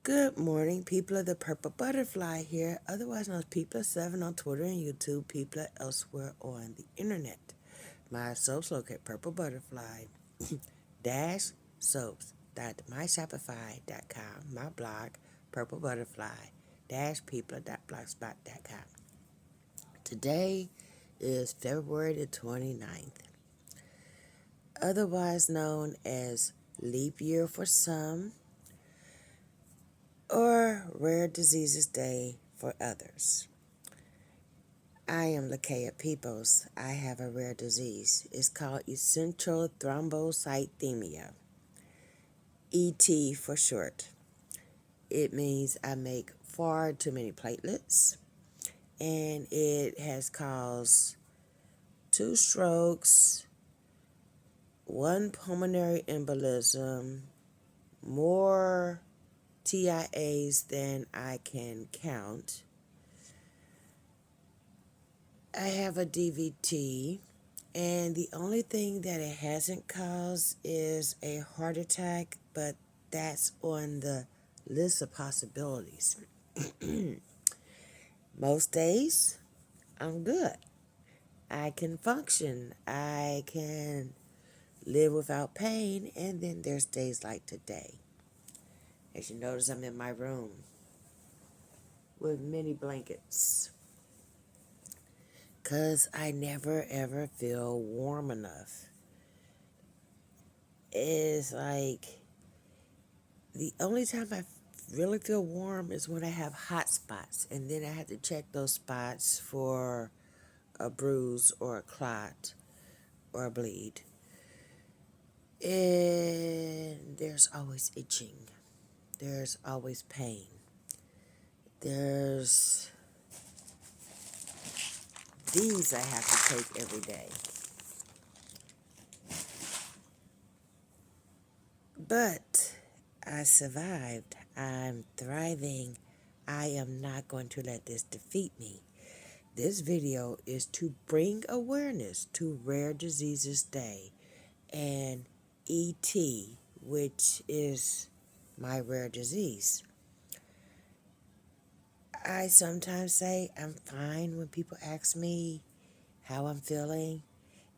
Good morning, people of the Purple Butterfly here, otherwise known as People of 7 on Twitter and YouTube, people elsewhere on the internet. My soaps located Purple Butterfly dash soaps.myshopify.com, my blog, Purple Butterfly dash people.blogspot.com. Today is February the 29th, otherwise known as Leap Year for some, or Rare Diseases Day for others. I am Lakea Peoples. I have a rare disease. It's called Essential Thrombocythemia, ET for short. It means I make far too many platelets, and it has caused 2 strokes, 1 pulmonary embolism, more TIAs than I can count. I have a DVT, and the only thing that it hasn't caused is a heart attack, but that's on the list of possibilities. Most days, I'm good. I can function. I can live without pain, and then there's days like today. As you notice, I'm in my room with many blankets, because I never ever feel warm enough. It's like the only time I really feel warm is when I have hot spots, and then I have to check those spots for a bruise or a clot or a bleed. And there's always itching. There's always pain. There's these I have to take every day. But I survived. I'm thriving. I am not going to let this defeat me. This video is to bring awareness to Rare Diseases Day and ET, which is my rare disease. I sometimes say I'm fine when people ask me how I'm feeling,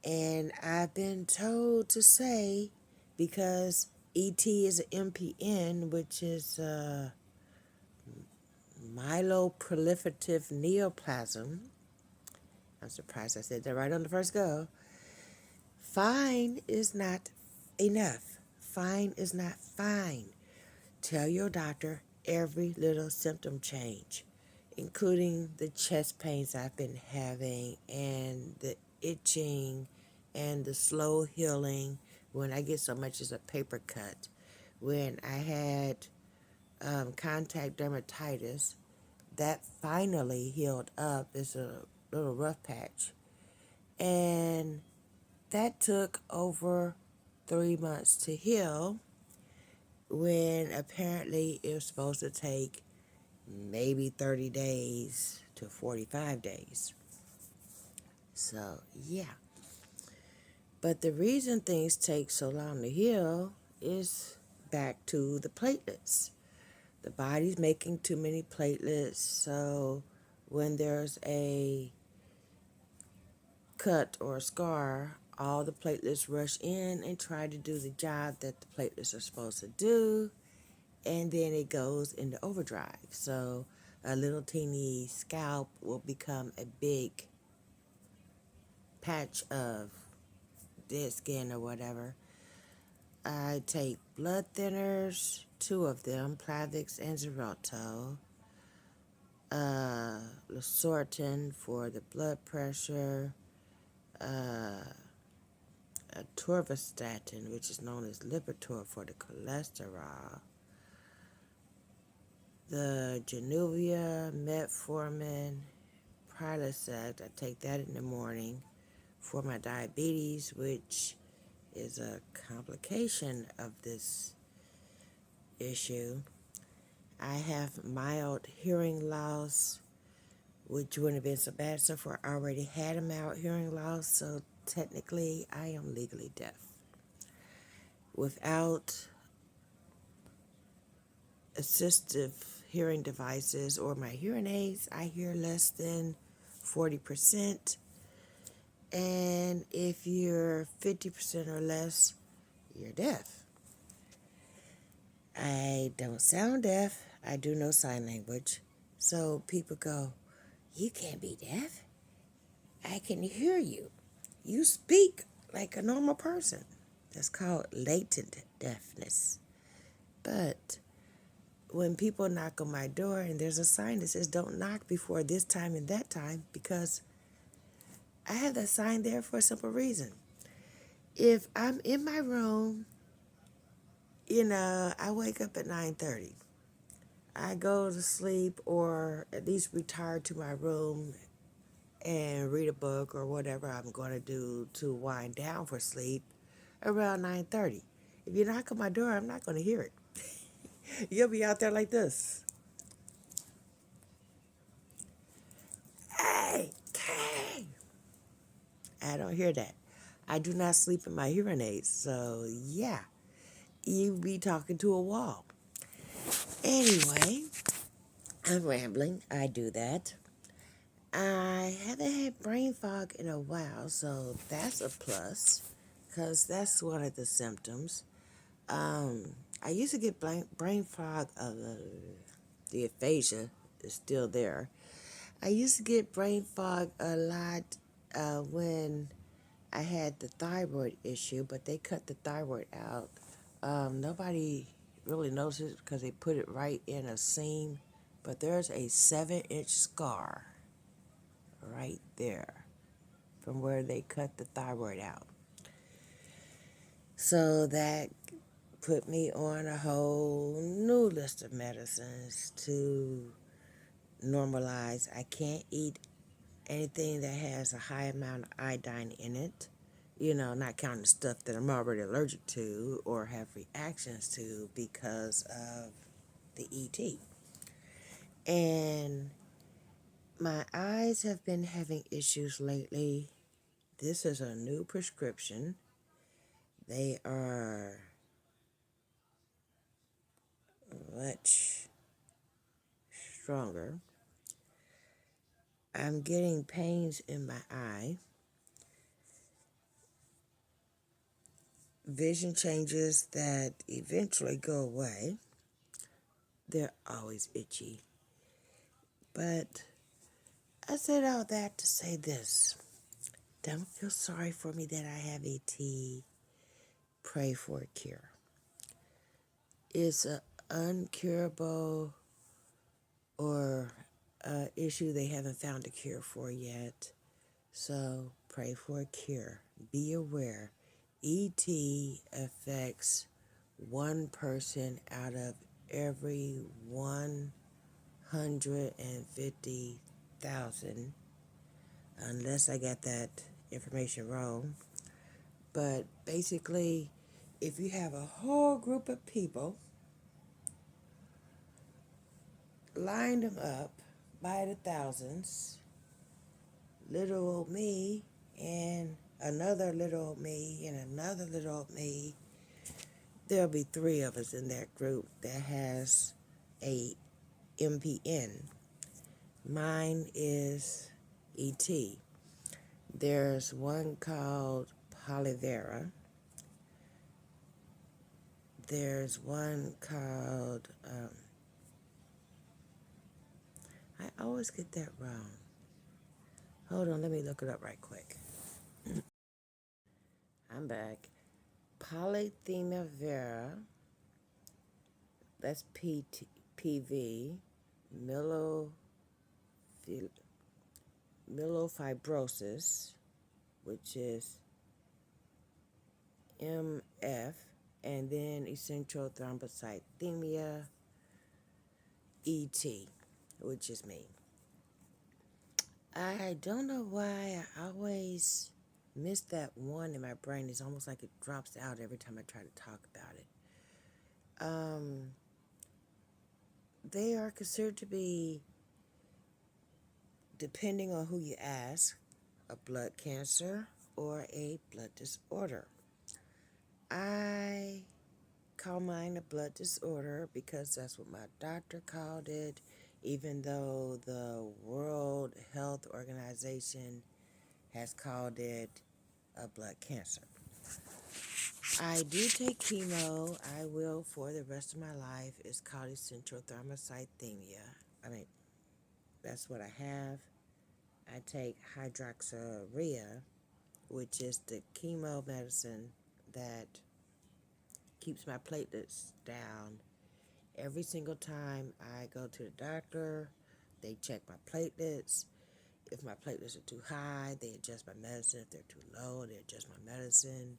and I've been told to say, because ET is an MPN, which is myeloproliferative neoplasm. I'm surprised I said that right on the first go. Fine is not enough. Fine is not fine. Tell your doctor every little symptom change, including the chest pains I've been having and the itching and the slow healing when I get so much as a paper cut. When I had contact dermatitis, that finally healed up. It's a little rough patch. And that took over 3 months to heal, when apparently it was supposed to take maybe 30 days to 45 days. So, yeah. But the reason things take so long to heal is back to the platelets. The body's making too many platelets, so when there's a cut or a scar, all the platelets rush in and try to do the job that the platelets are supposed to do, and then it goes into overdrive. So a little teeny scalp will become a big patch of dead skin or whatever. I take blood thinners, 2 of them, Plavix and Xarelto, Losartan for the blood pressure, atorvastatin, which is known as Lipitor, for the cholesterol, the Januvia, metformin, Prilosec. I take that in the morning for my diabetes, which is a complication of this issue. I have mild hearing loss, which wouldn't have been so bad so far. I already had a mild hearing loss, so technically I am legally deaf. Without assistive hearing devices or my hearing aids, I hear less than 40%. And if you're 50% or less, you're deaf. I don't sound deaf. I do know sign language. So people go, "You can't be deaf. I can hear you. You speak like a normal person." That's called latent deafness. But when people knock on my door and there's a sign that says don't knock before this time and that time, because I have that sign there for a simple reason. If I'm in my room, I wake up at 9:30. I go to sleep or at least retire to my room and read a book or whatever I'm going to do to wind down for sleep around 9:30. If you knock on my door, I'm not going to hear it. You'll be out there like this. Hey, Kay. I don't hear that. I do not sleep in my hearing aids, so yeah, you be talking to a wall. Anyway, I'm rambling. I do that. I haven't had brain fog in a while, so that's a plus, because that's one of the symptoms. I used to get brain fog. The aphasia is still there. I used to get brain fog a lot when I had the thyroid issue, but they cut the thyroid out. Nobody really knows it because they put it right in a seam, but there's a 7-inch scar right there from where they cut the thyroid out. So that put me on a whole new list of medicines to normalize. I can't eat anything that has a high amount of iodine in it, not counting stuff that I'm already allergic to or have reactions to because of the ET. And my eyes have been having issues lately. This is a new prescription. They are much stronger. I'm getting pains in my eye. Vision changes that eventually go away. They're always itchy. But I said all that to say this. Don't feel sorry for me that I have ET. Pray for a cure. It's an uncurable or issue they haven't found a cure for yet. So pray for a cure. Be aware. ET affects one person out of every 150,000, unless I got that information wrong. But basically, if you have a whole group of people, line them up by the thousands, little old me and another little old me and another little old me, there'll be 3 of us in that group that has a MPN. Mine is ET. There's one called Polyvera. There's one called, I always get that wrong. Hold on, let me look it up right quick. I'm back. Polycythemia vera, that's PV, myelofibrosis, which is MF, and then essential thrombocythemia, ET, which is me. I don't know why I always miss that one in my brain. It's almost like it drops out every time I try to talk about it. They are considered to be, depending on who you ask, a blood cancer or a blood disorder. I call mine a blood disorder because that's what my doctor called it, even though the World Health Organization has called it a blood cancer. I do take chemo. I will for the rest of my life. It's called Essential Thrombocythemia. I mean, that's what I have. I take hydroxyurea, which is the chemo medicine that keeps my platelets down. Every single time I go to the doctor, they check my platelets. If my platelets are too high, they adjust my medicine. If they're too low, they adjust my medicine.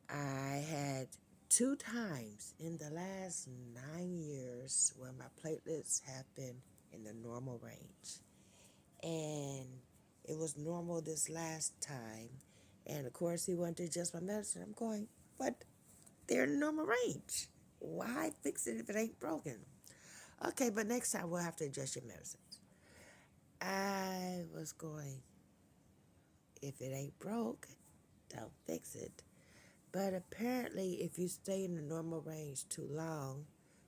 I had 2 times in the last 9 years where my platelets have been in the normal range. And it was normal this last time. And of course, he wanted to adjust my medicine. I'm going, but they're in the normal range. Why fix it if it ain't broken? Okay, but next time we'll have to adjust your medicine. I was going, if it ain't broke, don't fix it. But apparently, if you stay in the normal range too long,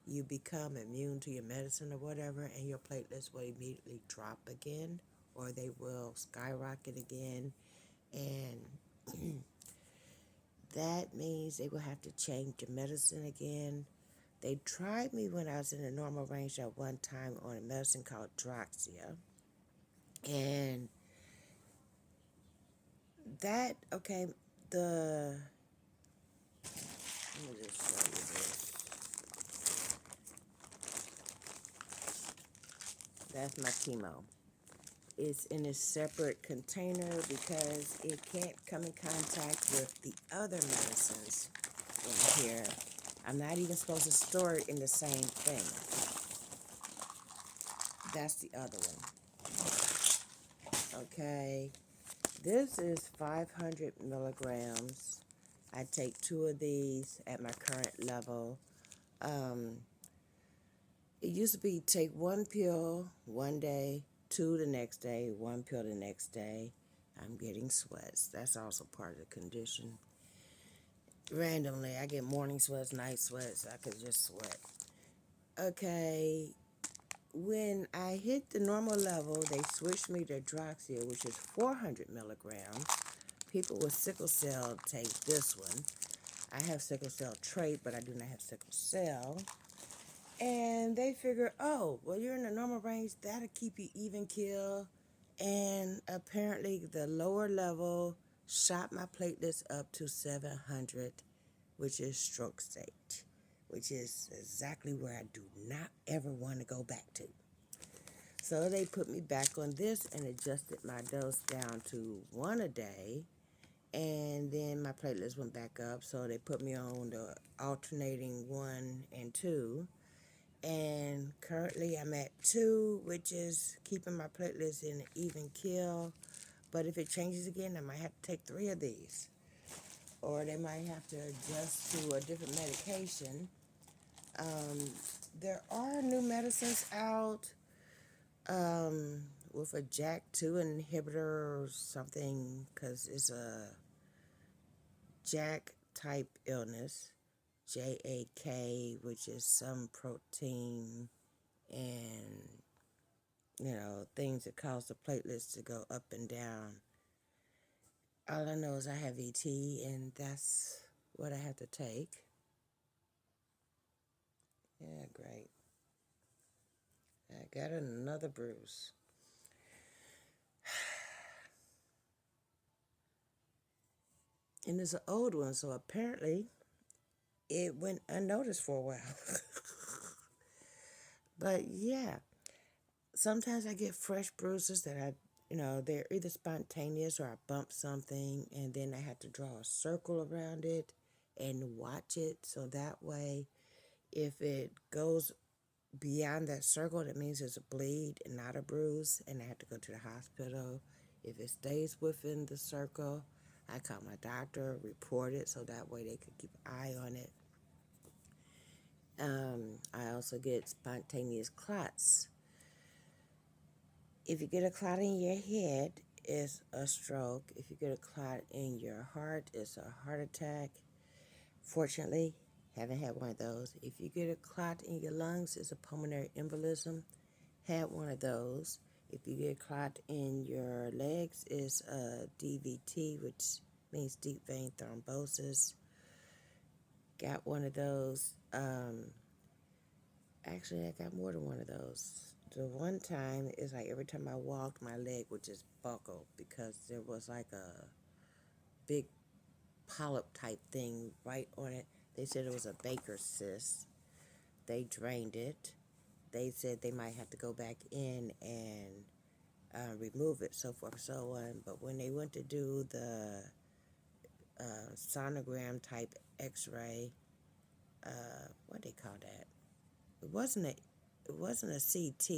you become immune to your medicine or whatever, and your platelets will immediately drop again, or they will skyrocket again. And that means they will have to change your medicine again. They tried me when I was in the normal range at one time on a medicine called Droxia. And that, okay, let me just show you this. That's my chemo. It's in a separate container because it can't come in contact with the other medicines in here. I'm not even supposed to store it in the same thing. That's the other one. Okay. This is 500 milligrams. I take 2 of these at my current level. It used to be take 1 pill one day, 2 the next day, 1 pill the next day. I'm getting sweats. That's also part of the condition. Randomly, I get morning sweats, night sweats. I could just sweat. Okay, when I hit the normal level, they switched me to Droxia, which is 400 milligrams. People with sickle cell take this one. I have sickle cell trait, but I do not have sickle cell. And they figure, oh, well, you're in the normal range. That'll keep you even kill. And apparently the lower level shot my platelets up to 700, which is stroke state, which is exactly where I do not ever want to go back to. So they put me back on this and adjusted my dose down to 1 a day. And then my platelets went back up, so they put me on the alternating 1 and 2. And currently I'm at 2, which is keeping my platelets in an even kill. But if it changes again, I might have to take 3 of these. Or they might have to adjust to a different medication. There are new medicines out with a JAK2 inhibitor or something, because it's a JAK type illness, JAK, which is some protein and, things that cause the platelets to go up and down. All I know is I have ET, and that's what I have to take. Yeah, great. I got another bruise. And it's an old one, so apparently it went unnoticed for a while. But yeah, sometimes I get fresh bruises that they're either spontaneous or I bump something and then I have to draw a circle around it and watch it. So that way, if it goes beyond that circle, that means it's a bleed and not a bruise, and I have to go to the hospital. If it stays within the circle, I call my doctor, report it, so that way they could keep an eye on it. I also get spontaneous clots. If you get a clot in your head, it's a stroke. If you get a clot in your heart, it's a heart attack. Fortunately, Haven't had one of those. If you get a clot in your lungs, it's a pulmonary embolism. Had one of those. If you get a clot in your legs, it's a DVT, which means deep vein thrombosis. Got one of those. Actually, I got more than one of those. The one time is like every time I walked, my leg would just buckle because there was like a big polyp type thing right on it. They said it was a Baker's cyst. They drained it. They said they might have to go back in and remove it, so forth and so on. But when they went to do the sonogram type X-ray, what do they call that? It wasn't a CT.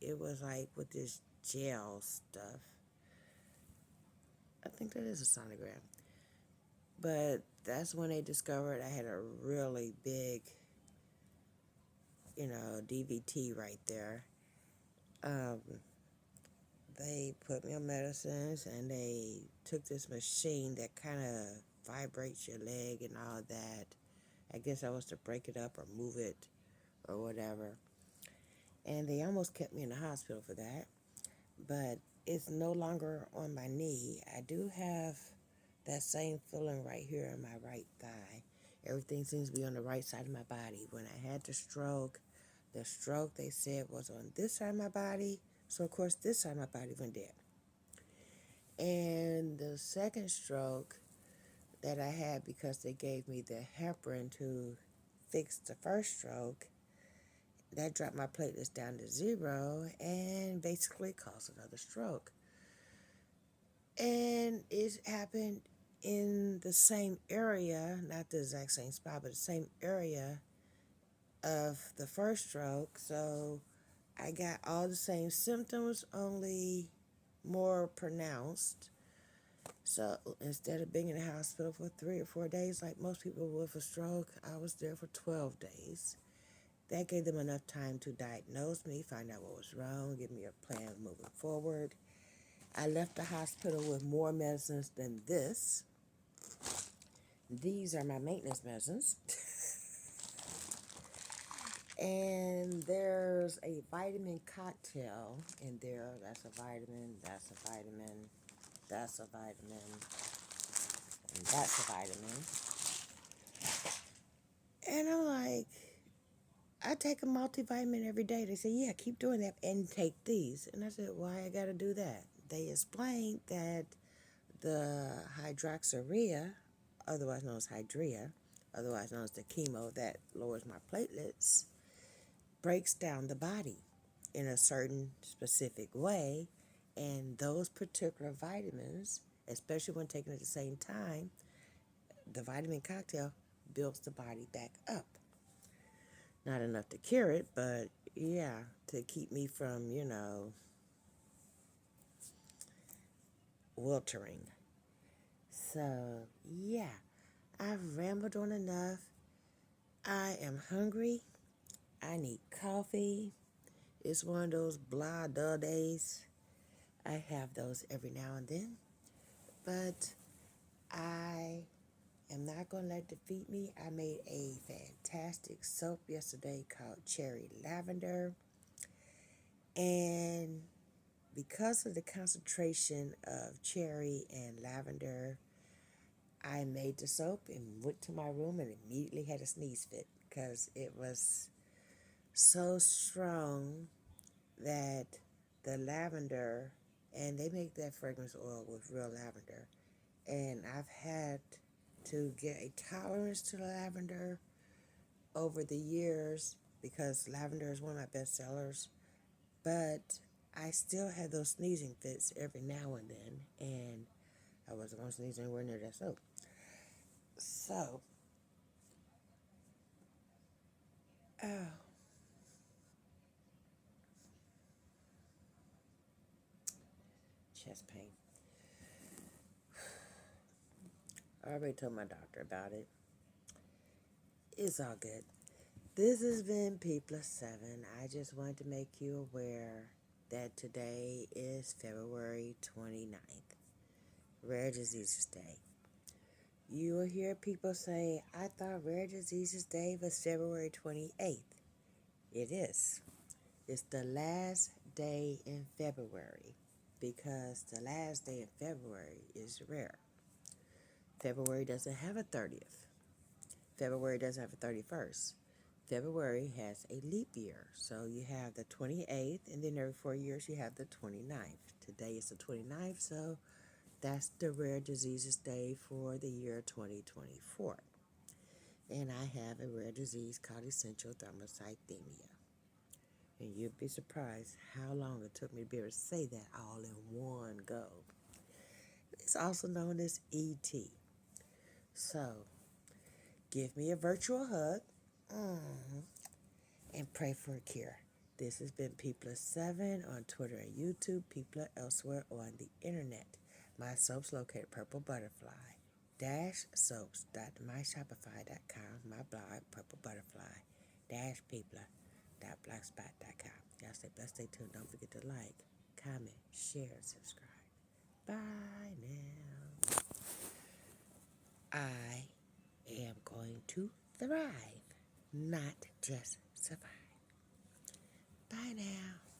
It was like with this gel stuff. I think that is a sonogram. But that's when they discovered I had a really big, DVT right there. They put me on medicines and they took this machine that kind of vibrates your leg and all that. I guess I was to break it up or move it or whatever. And they almost kept me in the hospital for that. But it's no longer on my knee. I do have that same feeling right here in my right thigh. Everything seems to be on the right side of my body. When I had the stroke they said was on this side of my body. So, of course, this side of my body went dead. And the second stroke that I had, because they gave me the heparin to fix the first stroke, that dropped my platelets down to 0 and basically caused another stroke. And it happened in the same area, not the exact same spot, but the same area of the first stroke. So I got all the same symptoms, only more pronounced. So instead of being in the hospital for 3 or 4 days, like most people would for stroke, I was there for 12 days. That gave them enough time to diagnose me, find out what was wrong, give me a plan moving forward. I left the hospital with more medicines than this. These are my maintenance medicines. And there's a vitamin cocktail in there. That's a vitamin, that's a vitamin, that's a vitamin, and that's a vitamin. And I'm like, I take a multivitamin every day. They say, yeah, keep doing that and take these. And I said, why I got to do that? They explained that the hydroxyurea, otherwise known as hydrea, otherwise known as the chemo that lowers my platelets, breaks down the body in a certain specific way. And those particular vitamins, especially when taken at the same time, the vitamin cocktail builds the body back up. Not enough to cure it, but yeah, to keep me from, wiltering. So, yeah, I've rambled on enough. I am hungry. I need coffee. It's one of those blah, dull days. I have those every now and then. But I am not going to let it defeat me. I made a fantastic soap yesterday called Cherry Lavender. And because of the concentration of cherry and lavender, I made the soap and went to my room and immediately had a sneeze fit because it was so strong that the lavender, and they make that fragrance oil with real lavender, and I've had to get a tolerance to the lavender over the years because lavender is one of my best sellers, but I still had those sneezing fits every now and then, and I wasn't going to sneeze anywhere near that soap. So, chest pain. I already told my doctor about it. It's all good. This has been P+7. I just wanted to make you aware that today is February 29th, Rare Diseases Day. You will hear people say, I thought Rare Diseases Day was February 28th. It is. It's the last day in February because the last day in February is rare. February doesn't have a 30th. February doesn't have a 31st. February has a leap year. So you have the 28th, and then every 4 years you have the 29th. Today is the 29th, so that's the Rare Diseases Day for the year 2024. And I have a rare disease called Essential Thrombocythemia. And you'd be surprised how long it took me to be able to say that all in one go. It's also known as ET. So, give me a virtual hug and pray for a cure. This has been People7 on Twitter and YouTube, People elsewhere on the internet. My soaps located PurpleButterfly-soaps.myshopify.com. My blog, PurpleButterfly-People.blogspot.com. Y'all stay blessed, stay tuned. Don't forget to like, comment, share, and subscribe. Bye now. I am going to thrive, not just survive. Bye now.